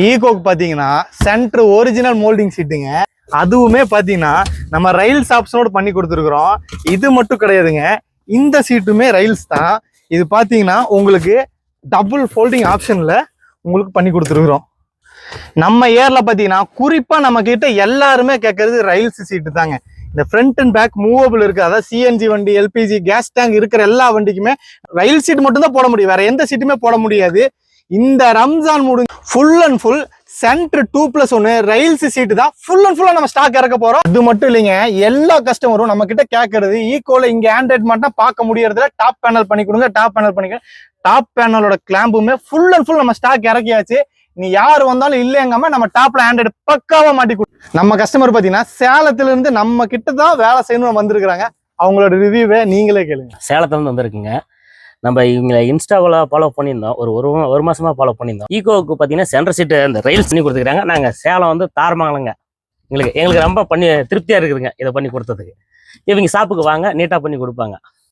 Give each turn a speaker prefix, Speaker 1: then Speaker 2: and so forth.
Speaker 1: ஈகோக்கு பாத்தீங்கன்னா centre original moulding சீட்டுங்க. அதுவுமே பாத்தீங்கன்னா நம்ம ரயில்ஸ் ஆப்ஷனோட பண்ணி கொடுத்துருக்குறோம். இது மட்டும் கிடையாதுங்க, இந்த சீட்டுமே ரயில்ஸ் தான். இது பாத்தீங்கன்னா உங்களுக்கு டபுள் ஃபோல்டிங் ஆப்ஷன்ல உங்களுக்கு பண்ணி கொடுத்துருக்குறோம். நம்ம ஏர்ல பாத்தீங்கன்னா குறிப்பா நம்ம கிட்ட எல்லாருமே கேட்கறது ரயில்ஸ் சீட்டு தாங்க. இந்த ஃப்ரண்ட் அண்ட் பேக் மூவபிள் இருக்கு, அதாவது சிஎன்ஜி வண்டி, எல்பிஜி, கேஸ் டேங்க் இருக்கிற எல்லா வண்டிக்குமே ரயில் சீட் மட்டும் தான் போட முடியும், வேற எந்த சீட்டுமே போட முடியாது. இந்த ரம்ஜான் முடிஞ்சு full and full centre 2+1 rails சீட்டு தான் ஃபுல் அண்ட் ஃபுல்லா நம்ம ஸ்டாக் இறக்க போறோம். அது மட்டும் இல்லைங்க, எல்லா கஸ்டமரும் நம்ம கிட்ட கேட்கறது ஈகோல இங்க ஆண்ட்ராய்ட் மட்டும் பார்க்க முடியறதுல டாப் பேனல் பண்ணி கொடுங்க, டாப் பேனல் பண்ணிக்க. டாப் பேனலோட கிளாம்புமே ஃபுல் அண்ட் ஃபுல் நம்ம ஸ்டாக் இறக்கியாச்சு. நீ யார் வந்தாலும் இல்லையாங்காம நம்ம டாப்ல ஆண்ட்ராய்டு பக்காவா மாட்டி கொடு. நம்ம கஸ்டமர் பாத்தீங்கன்னா சேலத்துல இருந்து நம்ம கிட்ட தான் வேலை செய்யணும் வந்திருக்காங்க. அவங்களோட ரிவ்யூவை நீங்களே கேளுங்க.
Speaker 2: சேலத்துல இருந்து வந்திருக்குங்க. நம்ம இவங்களை இன்ஸ்டாவில் ஃபாலோ பண்ணியிருந்தோம், ஒரு மாசமா ஃபாலோ பண்ணியிருந்தோம். ஈகோவுக்கு பார்த்தீங்கன்னா சென்டர் சீட்டு அந்த ரயில்ஸ் பண்ணி கொடுத்துருக்காங்க. நாங்கள் சேலம் வந்து தாரமங்கலங்க. எங்களுக்கு ரொம்ப திருப்தியாக இருக்குதுங்க இதை பண்ணி கொடுத்ததுக்கு. இவங்க ஷாப்புக்கு வாங்க, நீட்டாக பண்ணி கொடுப்பாங்க.